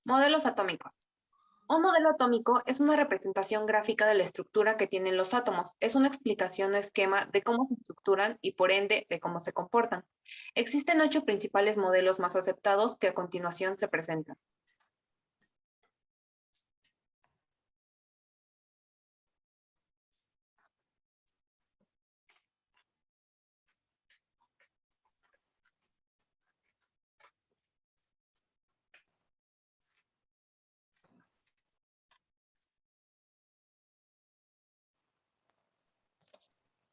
Modelos atómicos. Un modelo atómico es una representación gráfica de la estructura que tienen los átomos. Es una explicación o esquema de cómo se estructuran y por ende de cómo se comportan. Existen 8 principales modelos más aceptados que a continuación se presentan.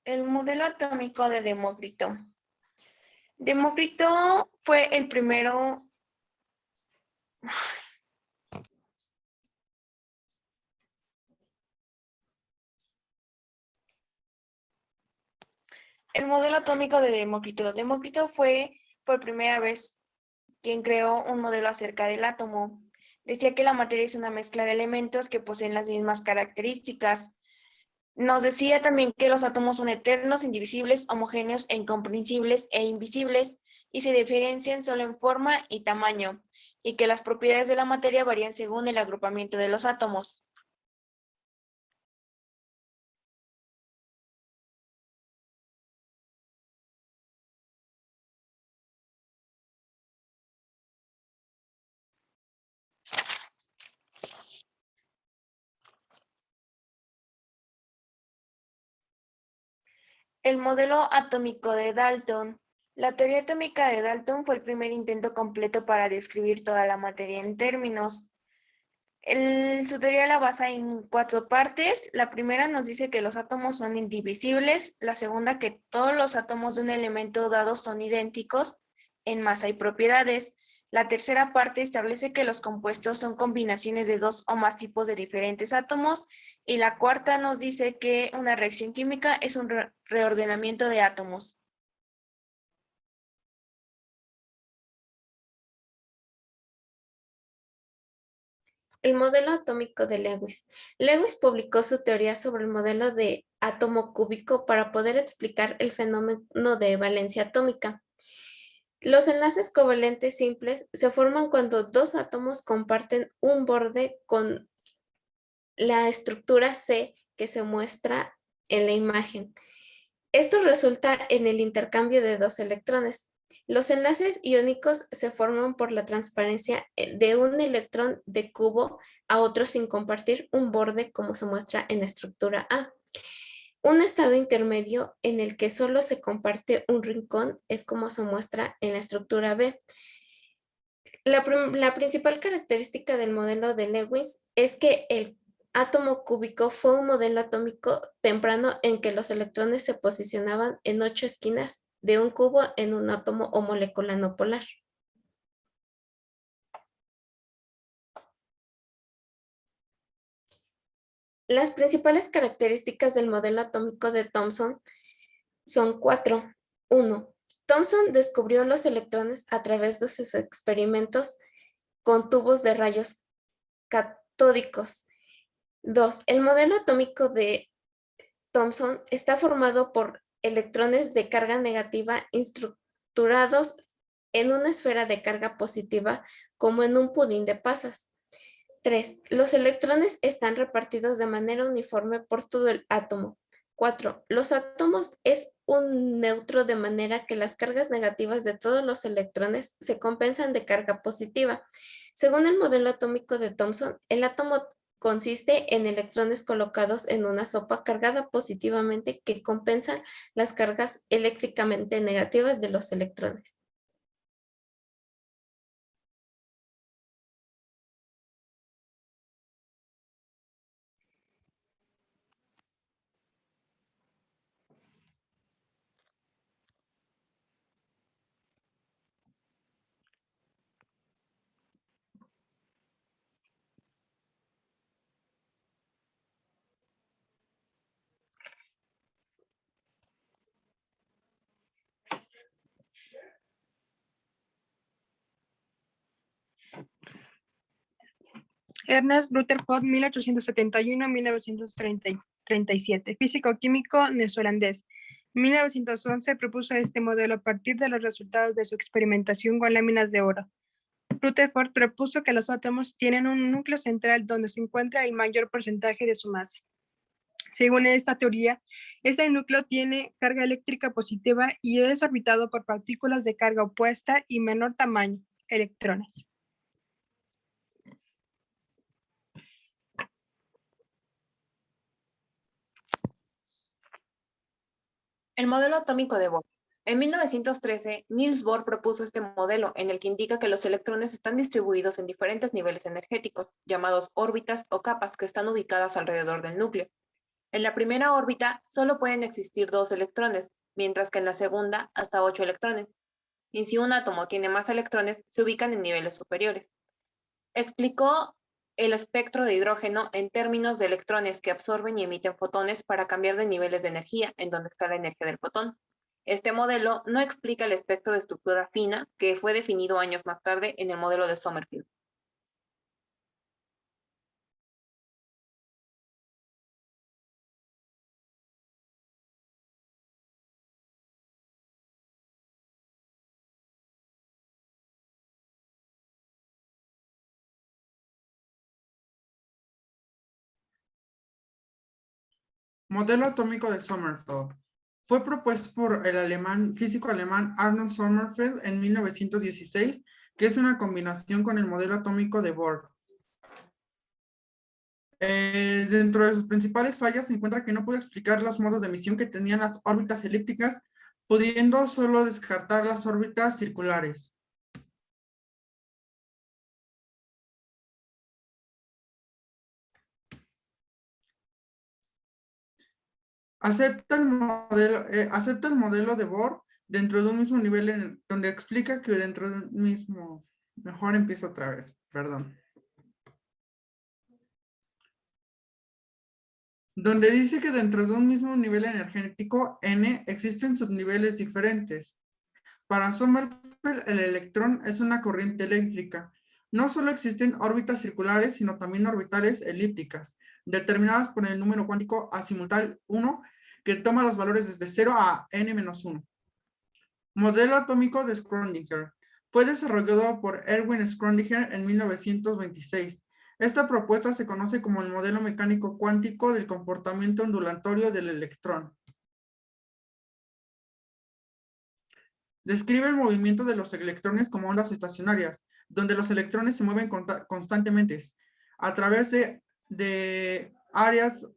El modelo atómico de Demócrito. Demócrito fue el primero. El modelo atómico de Demócrito. Demócrito fue por primera vez quien creó un modelo acerca del átomo. Decía que la materia es una mezcla de elementos que poseen las mismas características. Nos decía también que los átomos son eternos, indivisibles, homogéneos e incomprensibles e invisibles y se diferencian solo en forma y tamaño, y que las propiedades de la materia varían según el agrupamiento de los átomos. El modelo atómico de Dalton. La teoría atómica de Dalton fue el primer intento completo para describir toda la materia en términos. Su teoría la basa en 4 partes. La primera nos dice que los átomos son indivisibles. La segunda, que todos los átomos de un elemento dado son idénticos en masa y propiedades. La tercera parte establece que los compuestos son combinaciones de 2 o más tipos de diferentes átomos. Y la cuarta nos dice que una reacción química es un reordenamiento de átomos. El modelo atómico de Lewis. Lewis publicó su teoría sobre el modelo de átomo cúbico para poder explicar el fenómeno de valencia atómica. Los enlaces covalentes simples se forman cuando dos átomos comparten un borde con la estructura C que se muestra en la imagen. Esto resulta en el intercambio de 2 electrones. Los enlaces iónicos se forman por la transparencia de un electrón de cubo a otro sin compartir un borde como se muestra en la estructura A. Un estado intermedio en el que solo se comparte un rincón es como se muestra en la estructura B. La principal característica del modelo de Lewis es que el átomo cúbico fue un modelo atómico temprano en que los electrones se posicionaban en 8 esquinas de un cubo en un átomo o molécula no polar. Las principales características del modelo atómico de Thomson son 4. 1. Thomson descubrió los electrones a través de sus experimentos con tubos de rayos catódicos. 2. El modelo atómico de Thomson está formado por electrones de carga negativa estructurados en una esfera de carga positiva como en un pudín de pasas. 3. Los electrones están repartidos de manera uniforme por todo el átomo. 4. Los átomos es un neutro de manera que las cargas negativas de todos los electrones se compensan de carga positiva. Según el modelo atómico de Thomson, el átomo consiste en electrones colocados en una sopa cargada positivamente que compensan las cargas eléctricamente negativas de los electrones. Ernest Rutherford, 1871-1937, físico-químico neozelandés. En 1911 propuso este modelo a partir de los resultados de su experimentación con láminas de oro. Rutherford propuso que los átomos tienen un núcleo central donde se encuentra el mayor porcentaje de su masa. Según esta teoría, ese núcleo tiene carga eléctrica positiva y es orbitado por partículas de carga opuesta y menor tamaño, electrones. El modelo atómico de Bohr. En 1913, Niels Bohr propuso este modelo en el que indica que los electrones están distribuidos en diferentes niveles energéticos, llamados órbitas o capas que están ubicadas alrededor del núcleo. En la primera órbita solo pueden existir 2 electrones, mientras que en la segunda hasta 8 electrones. Y si un átomo tiene más electrones, se ubican en niveles superiores. Explicó el espectro de hidrógeno en términos de electrones que absorben y emiten fotones para cambiar de niveles de energía en donde está la energía del fotón. Este modelo no explica el espectro de estructura fina que fue definido años más tarde en el modelo de Sommerfeld. Modelo atómico de Sommerfeld. Fue propuesto por el físico alemán Arnold Sommerfeld en 1916, que es una combinación con el modelo atómico de Bohr. Dentro de sus principales fallas se encuentra que no puede explicar los modos de emisión que tenían las órbitas elípticas, pudiendo solo descartar las órbitas circulares. Acepta el modelo de Bohr dentro de un mismo nivel donde explica que dentro de un mismo... Mejor empiezo otra vez, perdón. Donde dice que dentro de un mismo nivel energético N existen subniveles diferentes. Para Sommerfeld, el electrón es una corriente eléctrica. No solo existen órbitas circulares, sino también orbitales elípticas, determinadas por el número cuántico azimutal 1, que toma los valores desde 0 a n-1. Modelo atómico de Schrödinger. Fue desarrollado por Erwin Schrödinger en 1926. Esta propuesta se conoce como el modelo mecánico cuántico del comportamiento ondulatorio del electrón. Describe el movimiento de los electrones como ondas estacionarias, donde los electrones se mueven constantemente a través de áreas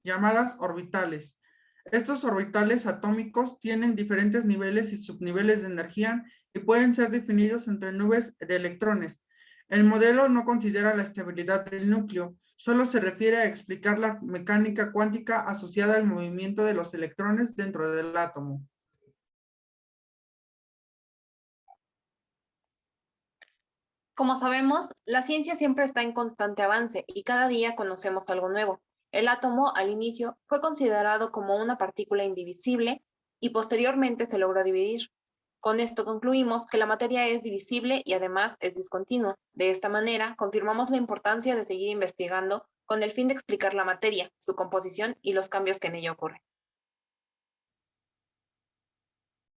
llamadas orbitales. Estos orbitales atómicos tienen diferentes niveles y subniveles de energía y pueden ser definidos entre nubes de electrones. El modelo no considera la estabilidad del núcleo, solo se refiere a explicar la mecánica cuántica asociada al movimiento de los electrones dentro del átomo. Como sabemos, la ciencia siempre está en constante avance y cada día conocemos algo nuevo. El átomo, al inicio, fue considerado como una partícula indivisible y posteriormente se logró dividir. Con esto concluimos que la materia es divisible y además es discontinua. De esta manera, confirmamos la importancia de seguir investigando con el fin de explicar la materia, su composición y los cambios que en ella ocurren.